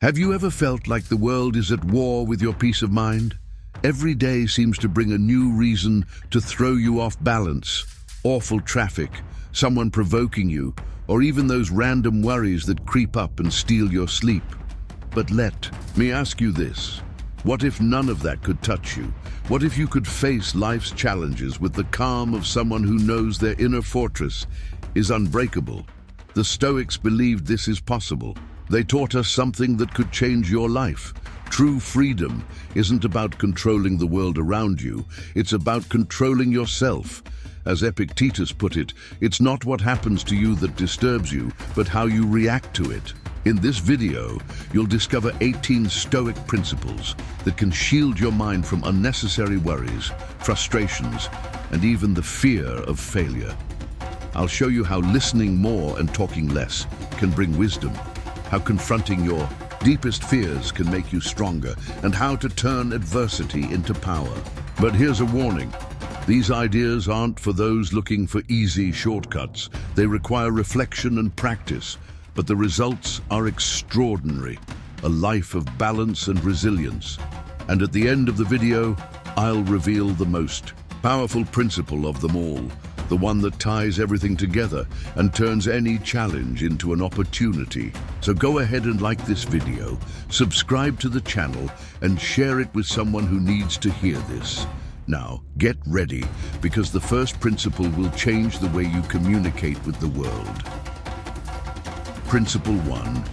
Have you ever felt like the world is at war with your peace of mind? Every day seems to bring a new reason to throw you off balance. Awful traffic, someone provoking you, or even those random worries that creep up and steal your sleep. But let me ask you this. What if none of that could touch you? What if you could face life's challenges with the calm of someone who knows their inner fortress is unbreakable? The Stoics believed this is possible. They taught us something that could change your life. True freedom isn't about controlling the world around you, it's about controlling yourself. As Epictetus put it, it's not what happens to you that disturbs you, but how you react to it. In this video, you'll discover 18 Stoic principles that can shield your mind from unnecessary worries, frustrations, and even the fear of failure. I'll show you how listening more and talking less can bring wisdom, how confronting your deepest fears can make you stronger, and how to turn adversity into power. But here's a warning. These ideas aren't for those looking for easy shortcuts. They require reflection and practice, but the results are extraordinary. A life of balance and resilience. And at the end of the video, I'll reveal the most powerful principle of them all, the one that ties everything together and turns any challenge into an opportunity. So go ahead and like this video, subscribe to the channel, and share it with someone who needs to hear this. Now, get ready, because the first principle will change the way you communicate with the world. Principle 1.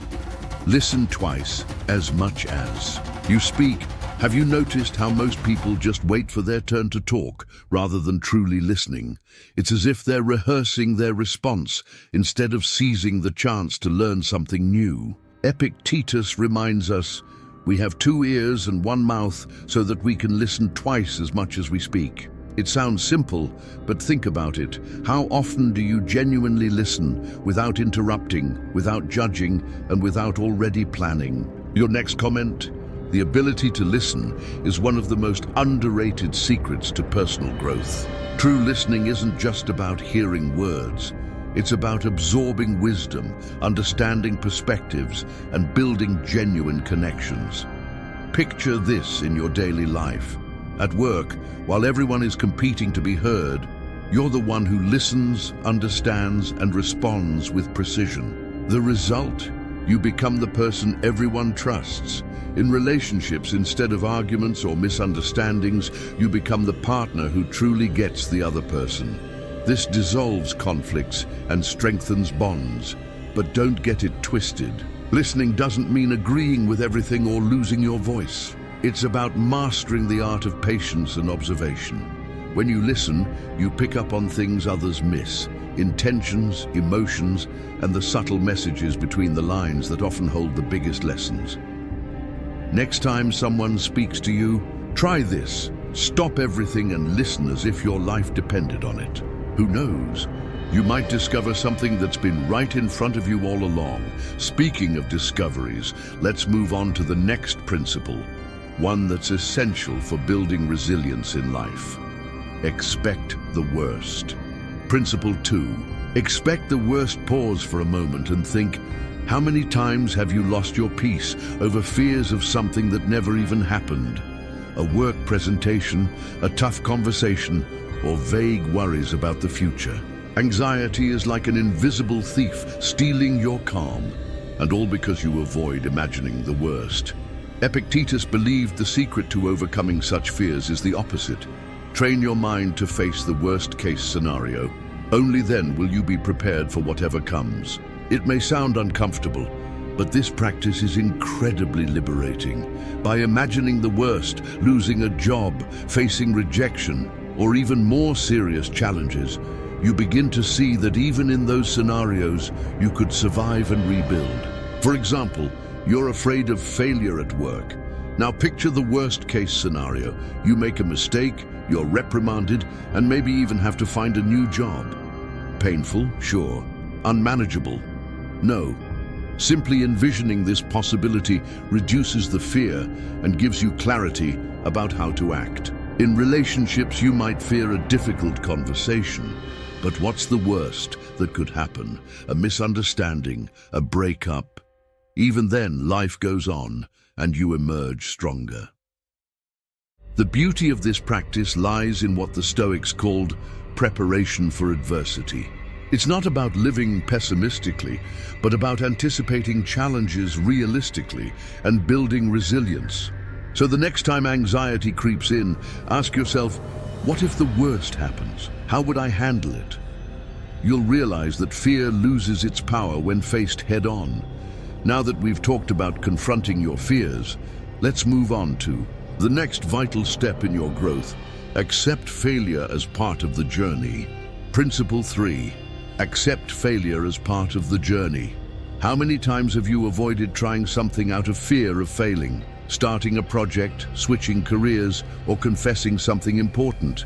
Listen twice as much as you speak. Have you noticed how most people just wait for their turn to talk rather than truly listening? It's as if they're rehearsing their response instead of seizing the chance to learn something new. Epictetus reminds us, we have 2 ears and 1 mouth so that we can listen twice as much as we speak. It sounds simple, but think about it. How often do you genuinely listen without interrupting, without judging, and without already planning? Your next comment? The ability to listen is one of the most underrated secrets to personal growth. True listening isn't just about hearing words. It's about absorbing wisdom, understanding perspectives, and building genuine connections. Picture this in your daily life. At work, while everyone is competing to be heard, you're the one who listens, understands, and responds with precision. The result? You become the person everyone trusts. In relationships, instead of arguments or misunderstandings, you become the partner who truly gets the other person. This dissolves conflicts and strengthens bonds. But don't get it twisted. Listening doesn't mean agreeing with everything or losing your voice. It's about mastering the art of patience and observation. When you listen, you pick up on things others miss. Intentions, emotions, and the subtle messages between the lines that often hold the biggest lessons. Next time someone speaks to you, try this. Stop everything and listen as if your life depended on it. Who knows? You might discover something that's been right in front of you all along. Speaking of discoveries, let's move on to the next principle, one that's essential for building resilience in life. Expect the worst. Principle 2. Expect the worst. Pause for a moment and think, how many times have you lost your peace over fears of something that never even happened? A work presentation, a tough conversation, or vague worries about the future. Anxiety is like an invisible thief stealing your calm, and all because you avoid imagining the worst. Epictetus believed the secret to overcoming such fears is the opposite. Train your mind to face the worst-case scenario. Only then will you be prepared for whatever comes. It may sound uncomfortable, but this practice is incredibly liberating. By imagining the worst, losing a job, facing rejection, or even more serious challenges, you begin to see that even in those scenarios, you could survive and rebuild. For example, you're afraid of failure at work. Now picture the worst-case scenario. You make a mistake, you're reprimanded, and maybe even have to find a new job. Painful? Sure. Unmanageable? No. Simply envisioning this possibility reduces the fear and gives you clarity about how to act. In relationships, you might fear a difficult conversation, but what's the worst that could happen? A misunderstanding, a breakup? Even then, life goes on, and you emerge stronger. The beauty of this practice lies in what the Stoics called preparation for adversity. It's not about living pessimistically, but about anticipating challenges realistically and building resilience. So the next time anxiety creeps in, ask yourself, what if the worst happens? How would I handle it? You'll realize that fear loses its power when faced head-on. Now that we've talked about confronting your fears, let's move on to the next vital step in your growth. Accept failure as part of the journey. Principle 3. Accept failure as part of the journey. How many times have you avoided trying something out of fear of failing? Starting a project, switching careers, or confessing something important?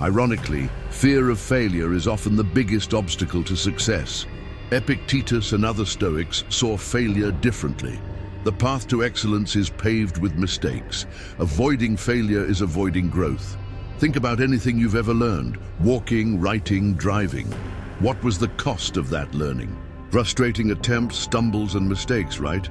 Ironically, fear of failure is often the biggest obstacle to success. Epictetus and other Stoics saw failure differently. The path to excellence is paved with mistakes. Avoiding failure is avoiding growth. Think about anything you've ever learned: walking, writing, driving. What was the cost of that learning? Frustrating attempts, stumbles, and mistakes, right?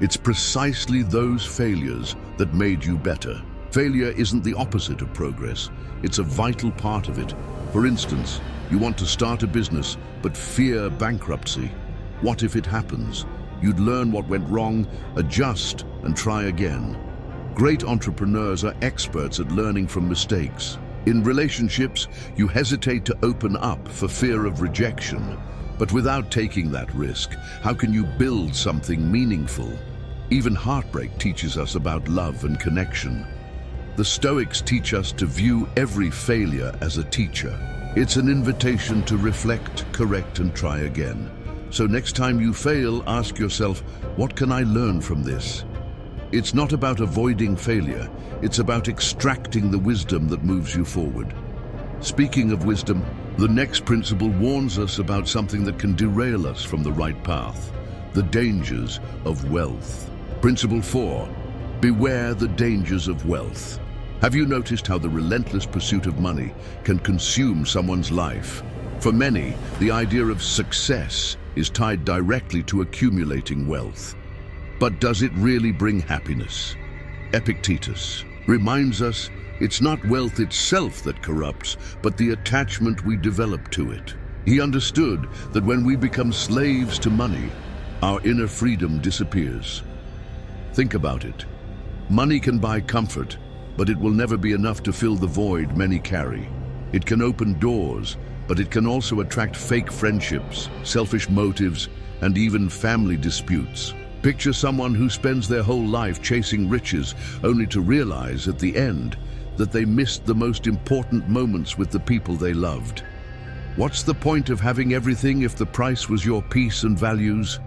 It's precisely those failures that made you better. Failure isn't the opposite of progress. It's a vital part of it. For instance, you want to start a business, but fear bankruptcy. What if it happens? You'd learn what went wrong, adjust, and try again. Great entrepreneurs are experts at learning from mistakes. In relationships, you hesitate to open up for fear of rejection. But without taking that risk, how can you build something meaningful? Even heartbreak teaches us about love and connection. The Stoics teach us to view every failure as a teacher. It's an invitation to reflect, correct, and try again. So next time you fail, ask yourself, what can I learn from this? It's not about avoiding failure. It's about extracting the wisdom that moves you forward. Speaking of wisdom, the next principle warns us about something that can derail us from the right path: the dangers of wealth. Principle 4. Beware the dangers of wealth. Have you noticed how the relentless pursuit of money can consume someone's life? For many, the idea of success is tied directly to accumulating wealth. But does it really bring happiness? Epictetus reminds us it's not wealth itself that corrupts, but the attachment we develop to it. He understood that when we become slaves to money, our inner freedom disappears. Think about it. Money can buy comfort, but it will never be enough to fill the void many carry. It can open doors, but it can also attract fake friendships, selfish motives, and even family disputes. Picture someone who spends their whole life chasing riches, only to realize at the end that they missed the most important moments with the people they loved. What's the point of having everything if the price was your peace and values?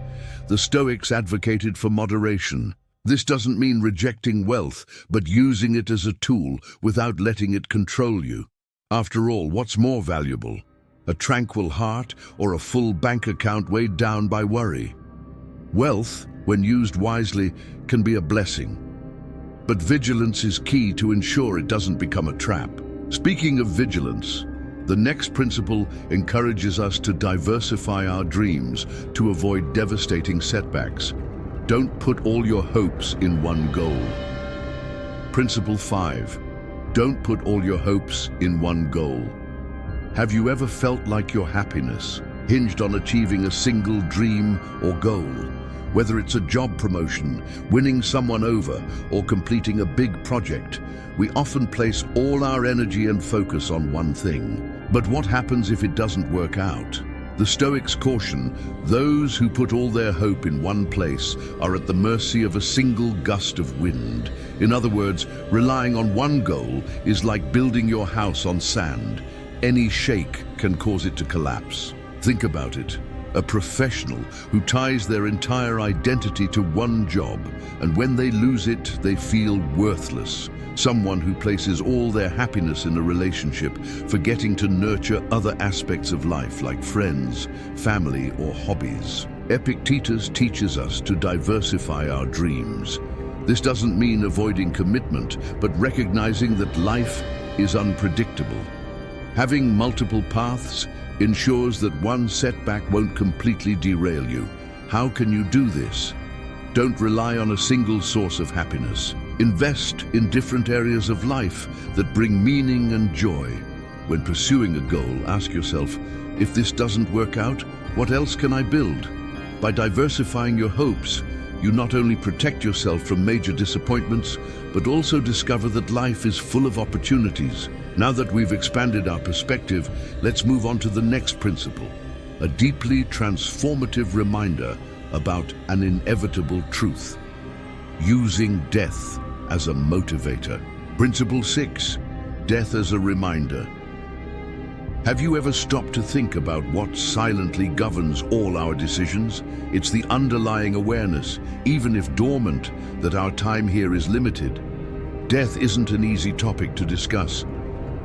The Stoics advocated for moderation. This doesn't mean rejecting wealth, but using it as a tool without letting it control you. After all, what's more valuable? A tranquil heart or a full bank account weighed down by worry? Wealth, when used wisely, can be a blessing. But vigilance is key to ensure it doesn't become a trap. Speaking of vigilance, the next principle encourages us to diversify our dreams to avoid devastating setbacks. Don't put all your hopes in one goal. Principle 5. Don't put all your hopes in one goal. Have you ever felt like your happiness hinged on achieving a single dream or goal? Whether it's a job promotion, winning someone over, or completing a big project, we often place all our energy and focus on one thing. But what happens if it doesn't work out? The Stoics caution, those who put all their hope in one place are at the mercy of a single gust of wind. In other words, relying on one goal is like building your house on sand. Any shake can cause it to collapse. Think about it. A professional who ties their entire identity to one job, and when they lose it, they feel worthless. Someone who places all their happiness in a relationship, forgetting to nurture other aspects of life like friends, family, or hobbies. Epictetus teaches us to diversify our dreams. This doesn't mean avoiding commitment, but recognizing that life is unpredictable. Having multiple paths ensures that one setback won't completely derail you. How can you do this? Don't rely on a single source of happiness. Invest in different areas of life that bring meaning and joy. When pursuing a goal, ask yourself, if this doesn't work out, what else can I build? By diversifying your hopes, you not only protect yourself from major disappointments, but also discover that life is full of opportunities. Now that we've expanded our perspective, let's move on to the next principle, a deeply transformative reminder about an inevitable truth. Using death as a motivator. Principle 6, death as a reminder. Have you ever stopped to think about what silently governs all our decisions? It's the underlying awareness, even if dormant, that our time here is limited. Death isn't an easy topic to discuss,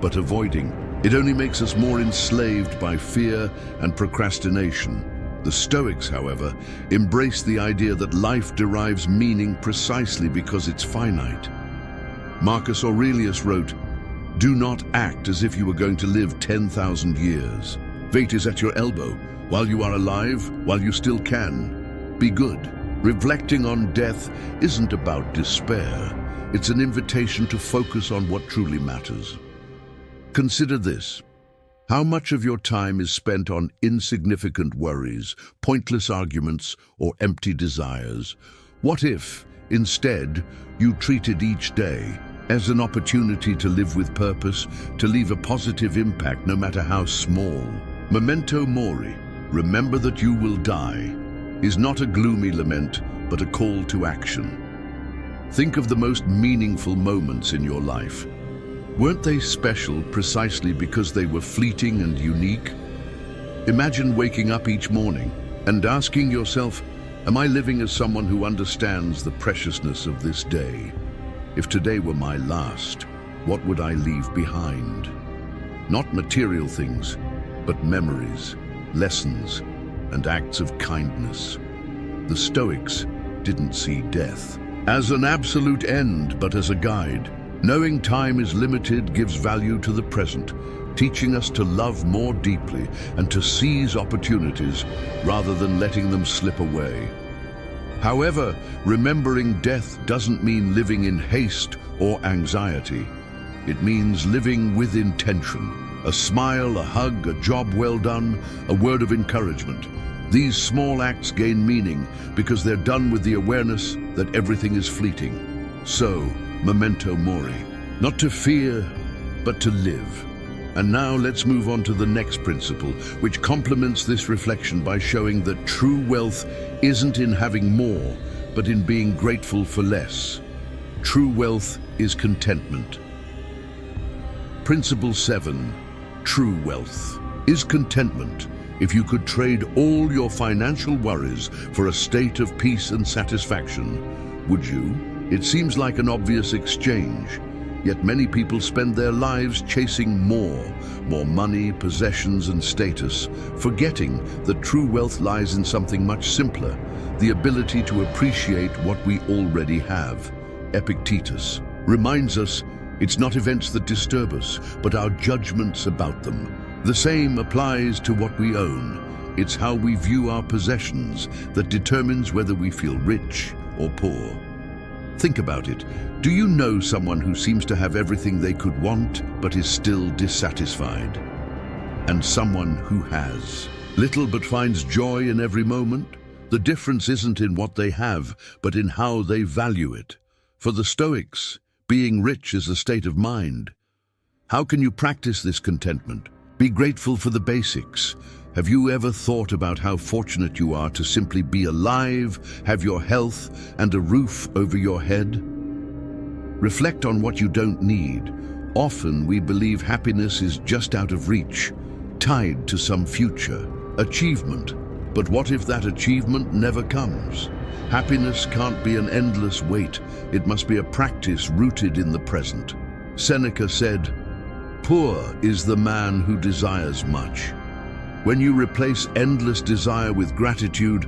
but avoiding it only makes us more enslaved by fear and procrastination. The Stoics, however, embrace the idea that life derives meaning precisely because it's finite. Marcus Aurelius wrote, "Do not act as if you were going to live 10,000 years. Fate is at your elbow. While you are alive, while you still can, be good." Reflecting on death isn't about despair. It's an invitation to focus on what truly matters. Consider this. How much of your time is spent on insignificant worries, pointless arguments, or empty desires? What if, instead, you treated each day as an opportunity to live with purpose, to leave a positive impact no matter how small? Memento mori, remember that you will die, is not a gloomy lament, but a call to action. Think of the most meaningful moments in your life. Weren't they special precisely because they were fleeting and unique? Imagine waking up each morning and asking yourself, am I living as someone who understands the preciousness of this day? If today were my last, what would I leave behind? Not material things, but memories, lessons, and acts of kindness. The Stoics didn't see death as an absolute end, but as a guide. Knowing time is limited gives value to the present, teaching us to love more deeply and to seize opportunities rather than letting them slip away. However, remembering death doesn't mean living in haste or anxiety. It means living with intention. A smile, a hug, a job well done, a word of encouragement. These small acts gain meaning because they're done with the awareness that everything is fleeting. So, memento mori, not to fear, but to live. And now let's move on to the next principle, which complements this reflection by showing that true wealth isn't in having more, but in being grateful for less. True wealth is contentment. Principle 7, true wealth, is contentment. If you could trade all your financial worries for a state of peace and satisfaction, would you? It seems like an obvious exchange, yet many people spend their lives chasing more money, possessions, and status, forgetting that true wealth lies in something much simpler, the ability to appreciate what we already have. Epictetus reminds us it's not events that disturb us, but our judgments about them. The same applies to what we own. It's how we view our possessions that determines whether we feel rich or poor. Think about it. Do you know someone who seems to have everything they could want, but is still dissatisfied? And someone who has little but finds joy in every moment? The difference isn't in what they have, but in how they value it. For the Stoics, being rich is a state of mind. How can you practice this contentment? Be grateful for the basics. Have you ever thought about how fortunate you are to simply be alive, have your health, and a roof over your head? Reflect on what you don't need. Often we believe happiness is just out of reach, tied to some future achievement. But what if that achievement never comes? Happiness can't be an endless wait. It must be a practice rooted in the present. Seneca said, "Poor is the man who desires much." When you replace endless desire with gratitude,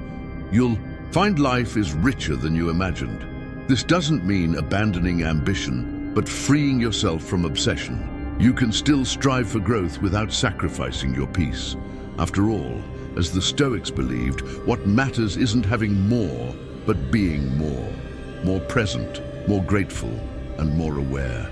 you'll find life is richer than you imagined. This doesn't mean abandoning ambition, but freeing yourself from obsession. You can still strive for growth without sacrificing your peace. After all, as the Stoics believed, what matters isn't having more, but being more present, more grateful, and more aware.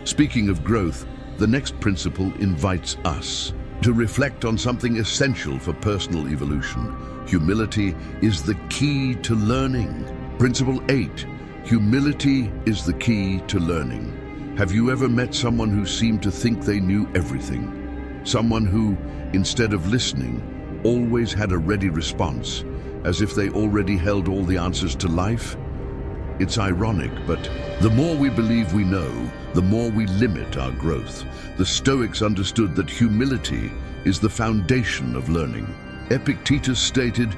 Speaking of growth, the next principle invites us to reflect on something essential for personal evolution. Humility is the key to learning. Principle 8. Humility is the key to learning. Have you ever met someone who seemed to think they knew everything? Someone who, instead of listening, always had a ready response, as if they already held all the answers to life? It's ironic, but the more we believe we know, the more we limit our growth. The Stoics understood that humility is the foundation of learning. Epictetus stated,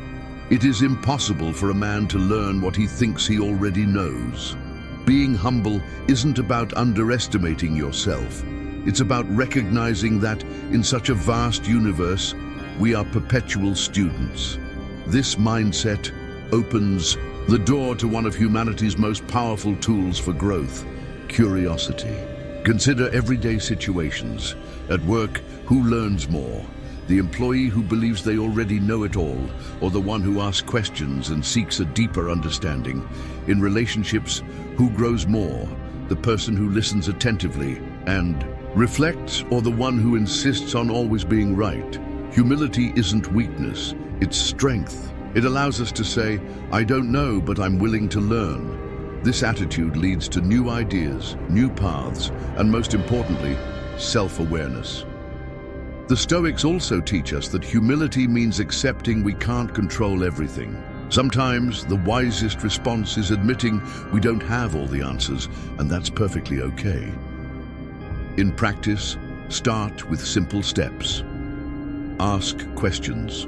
"It is impossible for a man to learn what he thinks he already knows." Being humble isn't about underestimating yourself. It's about recognizing that, in such a vast universe, we are perpetual students. This mindset opens the door to one of humanity's most powerful tools for growth: curiosity. Consider everyday situations. At work, who learns more? The employee who believes they already know it all, or the one who asks questions and seeks a deeper understanding? In relationships, who grows more? The person who listens attentively and reflects, or the one who insists on always being right? Humility isn't weakness, it's strength. It allows us to say, "I don't know, but I'm willing to learn." This attitude leads to new ideas, new paths, and most importantly, self-awareness. The Stoics also teach us that humility means accepting we can't control everything. Sometimes the wisest response is admitting we don't have all the answers, and that's perfectly okay. In practice, start with simple steps. Ask questions.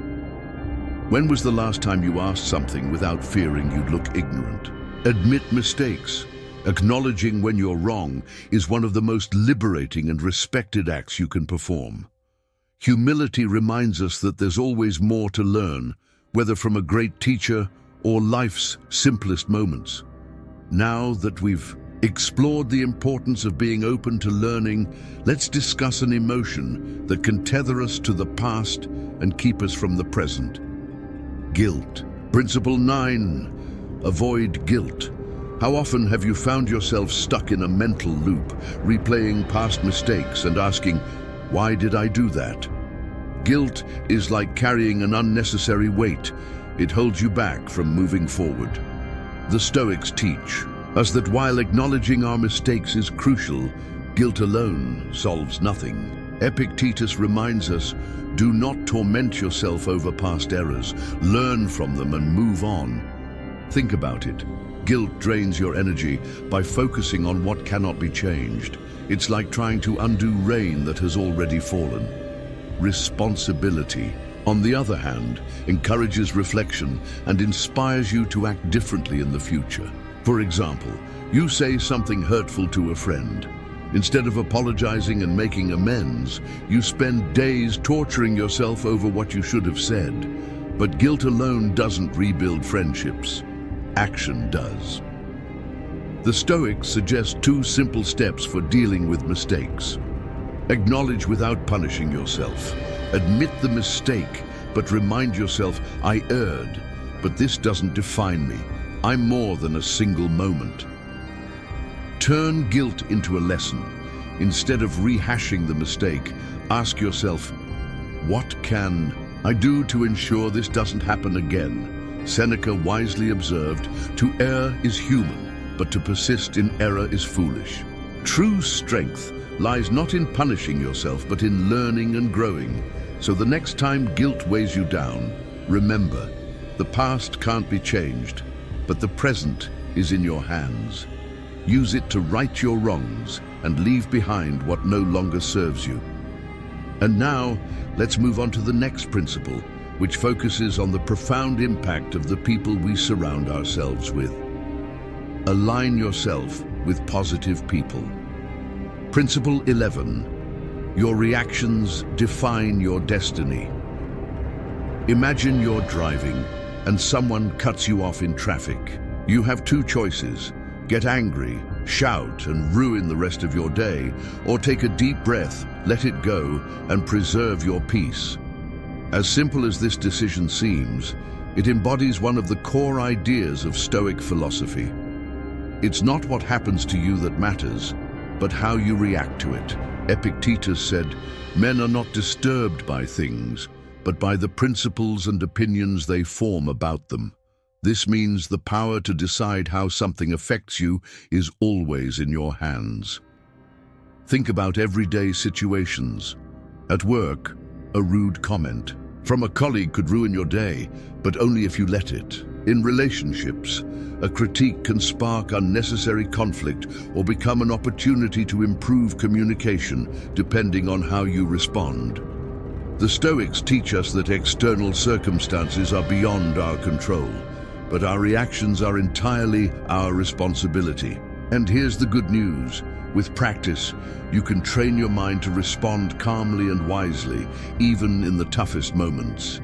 When was the last time you asked something without fearing you'd look ignorant? Admit mistakes. Acknowledging when you're wrong is one of the most liberating and respected acts you can perform. Humility reminds us that there's always more to learn, whether from a great teacher or life's simplest moments. Now that we've explored the importance of being open to learning, let's discuss an emotion that can tether us to the past and keep us from the present. Guilt. Principle 9. Avoid guilt. How often have you found yourself stuck in a mental loop, replaying past mistakes and asking, "Why did I do that?" Guilt is like carrying an unnecessary weight. It holds you back from moving forward. The Stoics teach us that while acknowledging our mistakes is crucial, guilt alone solves nothing. Epictetus reminds us, do not torment yourself over past errors. Learn from them and move on. Think about it. Guilt drains your energy by focusing on what cannot be changed. It's like trying to undo rain that has already fallen. Responsibility, on the other hand, encourages reflection and inspires you to act differently in the future. For example, you say something hurtful to a friend. Instead of apologizing and making amends, you spend days torturing yourself over what you should have said. But guilt alone doesn't rebuild friendships. Action does. The Stoics suggest 2 simple steps for dealing with mistakes. Acknowledge without punishing yourself. Admit the mistake, but remind yourself, "I erred, but this doesn't define me. I'm more than a single moment." Turn guilt into a lesson. Instead of rehashing the mistake, ask yourself, "What can I do to ensure this doesn't happen again?" Seneca wisely observed, "To err is human, but to persist in error is foolish." True strength lies not in punishing yourself, but in learning and growing. So the next time guilt weighs you down, remember, the past can't be changed, but the present is in your hands. Use it to right your wrongs and leave behind what no longer serves you. And now, let's move on to the next principle, which focuses on the profound impact of the people we surround ourselves with. Align yourself with positive people. Principle 11. Your reactions define your destiny. Imagine you're driving and someone cuts you off in traffic. You have 2 choices: get angry, shout, and ruin the rest of your day, or take a deep breath, let it go, and preserve your peace. As simple as this decision seems, It embodies one of the core ideas of Stoic philosophy. It's not what happens to you that matters, but how you react to it. Epictetus said, "Men are not disturbed by things, but by the principles and opinions they form about them." This means the power to decide how something affects you is always in your hands. Think about everyday situations. At work, a rude comment from a colleague could ruin your day, but only if you let it. In relationships, a critique can spark unnecessary conflict or become an opportunity to improve communication, depending on how you respond. The Stoics teach us that external circumstances are beyond our control, but our reactions are entirely our responsibility. And here's the good news. With practice, you can train your mind to respond calmly and wisely, even in the toughest moments.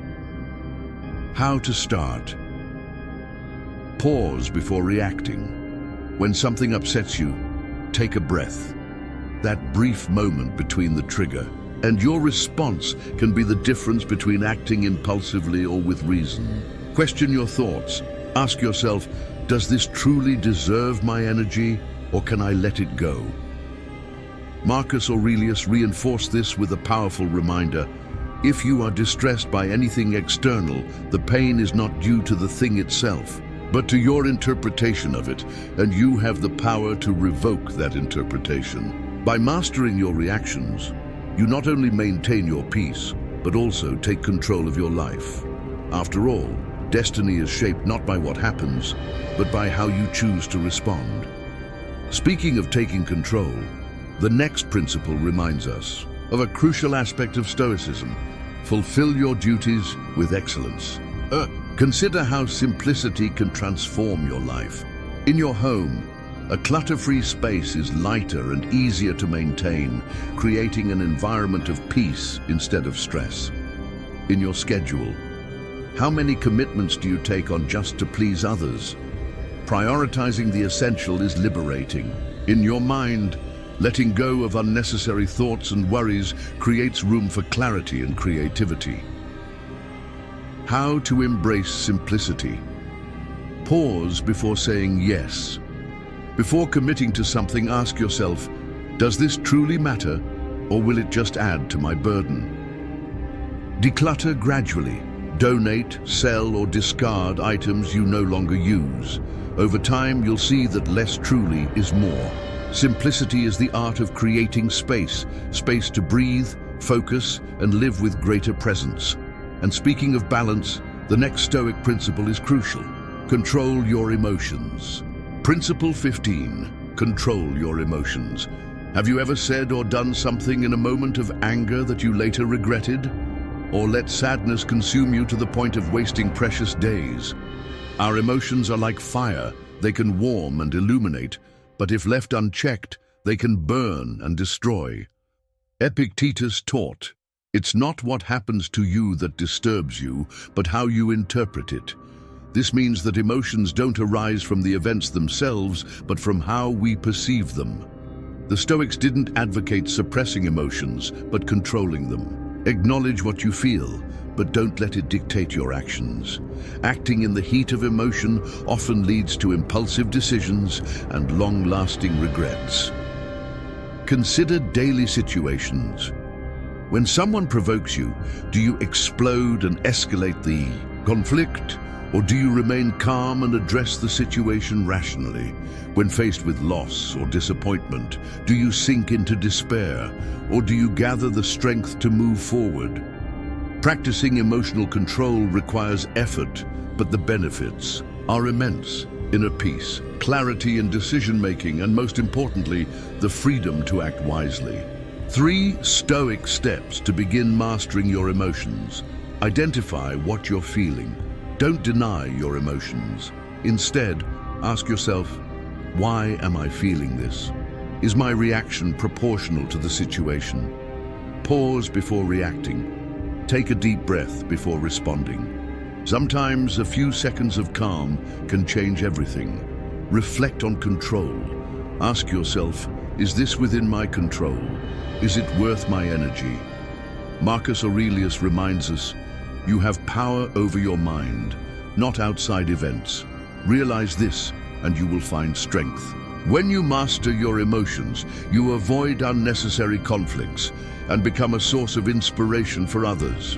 How to start? Pause before reacting. When something upsets you, take a breath. That brief moment between the trigger and your response can be the difference between acting impulsively or with reason. Question your thoughts. Ask yourself, does this truly deserve my energy, or can I let it go? Marcus Aurelius reinforced this with a powerful reminder. If you are distressed by anything external, the pain is not due to the thing itself, but to your interpretation of it, and you have the power to revoke that interpretation. By mastering your reactions, you not only maintain your peace, but also take control of your life. After all, destiny is shaped not by what happens, but by how you choose to respond. Speaking of taking control, the next principle reminds us of a crucial aspect of Stoicism. Fulfill your duties with excellence. Consider how simplicity can transform your life. In your home, a clutter-free space is lighter and easier to maintain, creating an environment of peace instead of stress. In your schedule, how many commitments do you take on just to please others? Prioritizing the essential is liberating. In your mind, letting go of unnecessary thoughts and worries creates room for clarity and creativity. How to embrace simplicity? Pause before saying yes. Before committing to something, ask yourself, does this truly matter, or will it just add to my burden? Declutter gradually. Donate, sell, or discard items you no longer use. Over time, you'll see that less truly is more. Simplicity is the art of creating space to breathe, focus, and live with greater presence. And speaking of balance, the next Stoic principle is crucial. Control your emotions. Principle 15, control your emotions. Have you ever said or done something in a moment of anger that you later regretted? Or let sadness consume you to the point of wasting precious days? Our emotions are like fire. They can warm and illuminate, but if left unchecked, they can burn and destroy. Epictetus taught, it's not what happens to you that disturbs you, but how you interpret it. This means that emotions don't arise from the events themselves, but from how we perceive them. The Stoics didn't advocate suppressing emotions, but controlling them. Acknowledge what you feel, but don't let it dictate your actions. Acting in the heat of emotion often leads to impulsive decisions and long-lasting regrets. Consider daily situations. When someone provokes you, do you explode and escalate the conflict? Or do you remain calm and address the situation rationally? When faced with loss or disappointment, do you sink into despair, or do you gather the strength to move forward? Practicing emotional control requires effort, but the benefits are immense. Inner peace, clarity in decision-making, and most importantly, the freedom to act wisely. 3 Stoic steps to begin mastering your emotions. Identify what you're feeling. Don't deny your emotions. Instead, ask yourself, why am I feeling this? Is my reaction proportional to the situation? Pause before reacting. Take a deep breath before responding. Sometimes a few seconds of calm can change everything. Reflect on control. Ask yourself, is this within my control? Is it worth my energy? Marcus Aurelius reminds us, you have power over your mind. not outside events. Realize this, and you will find strength. When you master your emotions, you avoid unnecessary conflicts and become a source of inspiration for others.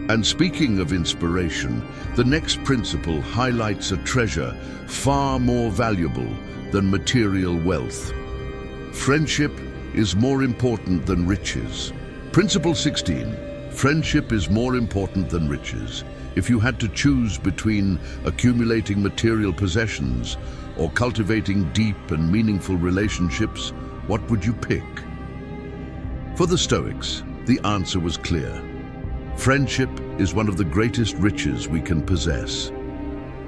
And speaking of inspiration, the next principle highlights a treasure far more valuable than material wealth. Friendship is more important than riches. Principle 16. Friendship is more important than riches. If you had to choose between accumulating material possessions or cultivating deep and meaningful relationships, what would you pick? For the Stoics, the answer was clear. Friendship is one of the greatest riches we can possess.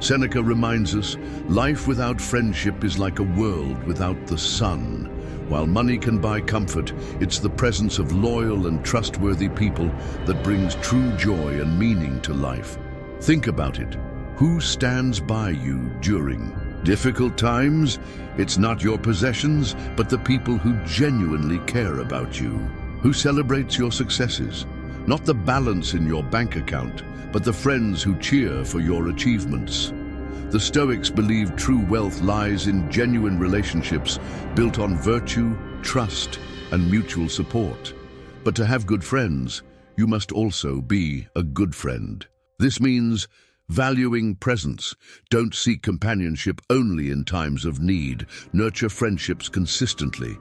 Seneca reminds us, life without friendship is like a world without the sun. While money can buy comfort, it's the presence of loyal and trustworthy people that brings true joy and meaning to life. Think about it. Who stands by you during difficult times? It's not your possessions, but the people who genuinely care about you. Who celebrates your successes? Not the balance in your bank account, but the friends who cheer for your achievements. The Stoics believe true wealth lies in genuine relationships built on virtue, trust, and mutual support. But to have good friends, you must also be a good friend. This means valuing presence. Don't seek companionship only in times of need. Nurture friendships consistently.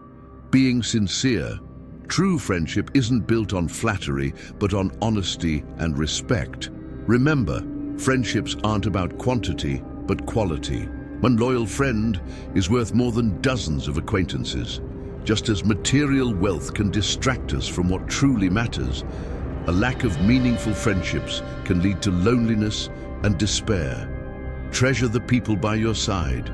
Being sincere. True friendship isn't built on flattery, but on honesty and respect. Remember, friendships aren't about quantity, but quality. One loyal friend is worth more than dozens of acquaintances. Just as material wealth can distract us from what truly matters, a lack of meaningful friendships can lead to loneliness and despair. Treasure the people by your side,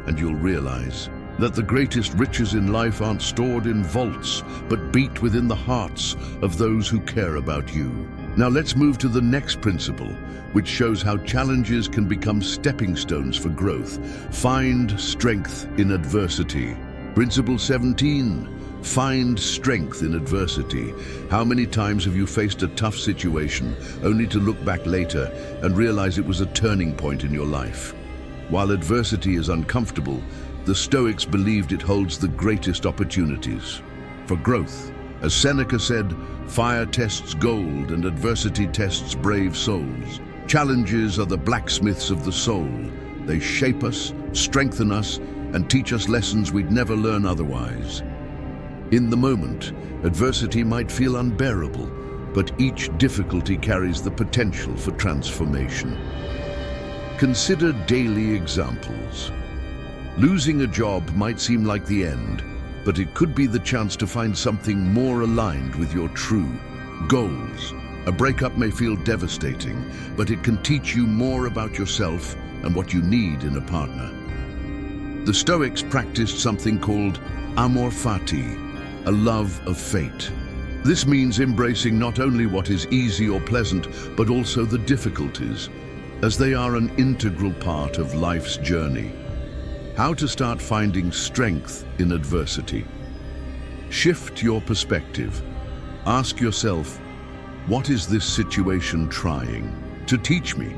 and you'll realize that the greatest riches in life aren't stored in vaults, but beat within the hearts of those who care about you. Now let's move to the next principle, which shows how challenges can become stepping stones for growth. Find strength in adversity. Principle 17. Find strength in adversity. How many times have you faced a tough situation only to look back later and realize it was a turning point in your life? While adversity is uncomfortable, the Stoics believed it holds the greatest opportunities for growth. As Seneca said, fire tests gold and adversity tests brave souls. Challenges are the blacksmiths of the soul. They shape us, strengthen us, and teach us lessons we'd never learn otherwise. In the moment, adversity might feel unbearable, but each difficulty carries the potential for transformation. Consider daily examples. Losing a job might seem like the end, but it could be the chance to find something more aligned with your true goals. A breakup may feel devastating, but it can teach you more about yourself and what you need in a partner. The Stoics practiced something called amor fati, a love of fate. This means embracing not only what is easy or pleasant, but also the difficulties, as they are an integral part of life's journey. How to start finding strength in adversity. Shift your perspective. Ask yourself, what is this situation trying to teach me?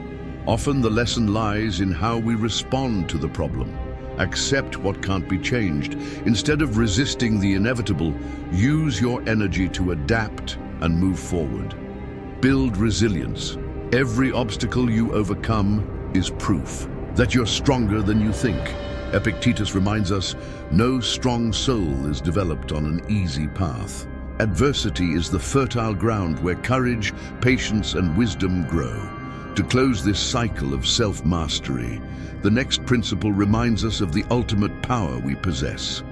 Often the lesson lies in how we respond to the problem. Accept what can't be changed. Instead of resisting the inevitable, use your energy to adapt and move forward. Build resilience. Every obstacle you overcome is proof that you're stronger than you think. Epictetus reminds us, no strong soul is developed on an easy path. Adversity is the fertile ground where courage, patience, and wisdom grow. To close this cycle of self-mastery, the next principle reminds us of the ultimate power we possess.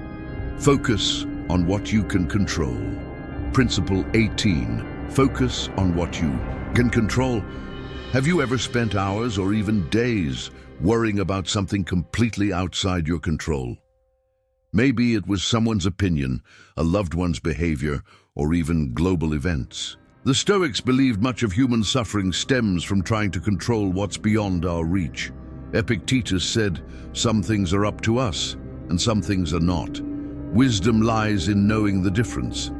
Focus on what you can control. Principle 18. Focus on what you can control. Have you ever spent hours or even days worrying about something completely outside your control? Maybe it was someone's opinion, a loved one's behavior, or even global events. The Stoics believed much of human suffering stems from trying to control what's beyond our reach. Epictetus said, some things are up to us, and some things are not. Wisdom lies in knowing the difference.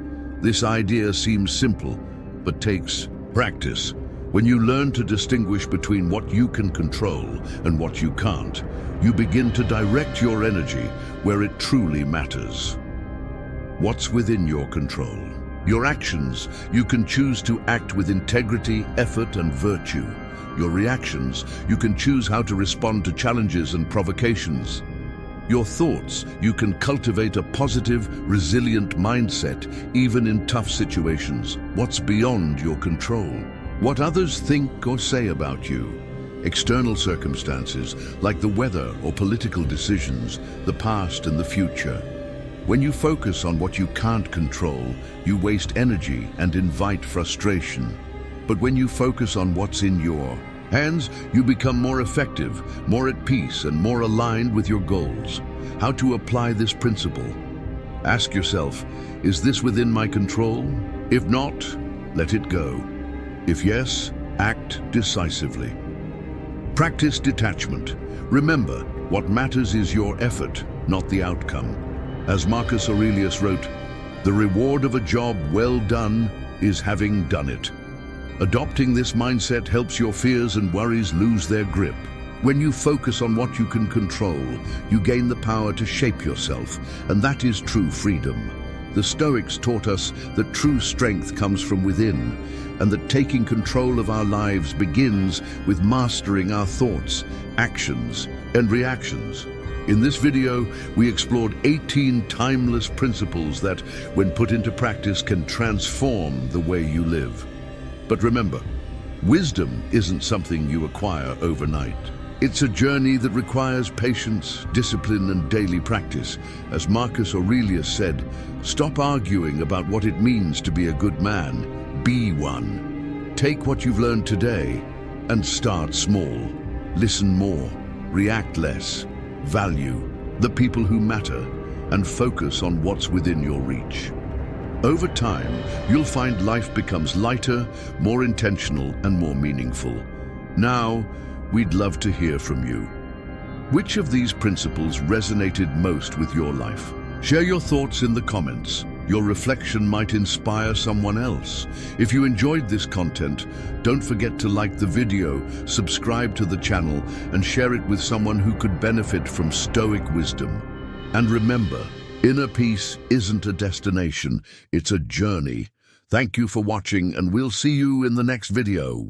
This idea seems simple, but takes practice. When you learn to distinguish between what you can control and what you can't, you begin to direct your energy where it truly matters. What's within your control? Your actions. You can choose to act with integrity, effort, and virtue. Your reactions. You can choose how to respond to challenges and provocations. Your thoughts. You can cultivate a positive, resilient mindset, even in tough situations. What's beyond your control? What others think or say about you. External circumstances, like the weather or political decisions, the past and the future. When you focus on what you can't control, you waste energy and invite frustration. But when you focus on what's in your hands, you become more effective, more at peace, and more aligned with your goals. How to apply this principle? Ask yourself, is this within my control? If not, let it go. If yes, act decisively. Practice detachment. Remember, what matters is your effort, not the outcome. As Marcus Aurelius wrote, "The reward of a job well done is having done it." Adopting this mindset helps your fears and worries lose their grip. When you focus on what you can control, you gain the power to shape yourself, and that is true freedom. The Stoics taught us that true strength comes from within, and that taking control of our lives begins with mastering our thoughts, actions, and reactions. In this video, we explored 18 timeless principles that, when put into practice, can transform the way you live. But remember, wisdom isn't something you acquire overnight. It's a journey that requires patience, discipline, and daily practice. As Marcus Aurelius said, stop arguing about what it means to be a good man. Be one. Take what you've learned today and start small. Listen more, react less, value the people who matter, and focus on what's within your reach. Over time, you'll find life becomes lighter, more intentional, and more meaningful. Now, we'd love to hear from you. Which of these principles resonated most with your life? Share your thoughts in the comments. Your reflection might inspire someone else. If you enjoyed this content, don't forget to like the video, subscribe to the channel, and share it with someone who could benefit from Stoic wisdom. And remember, inner peace isn't a destination, it's a journey. Thank you for watching, and we'll see you in the next video.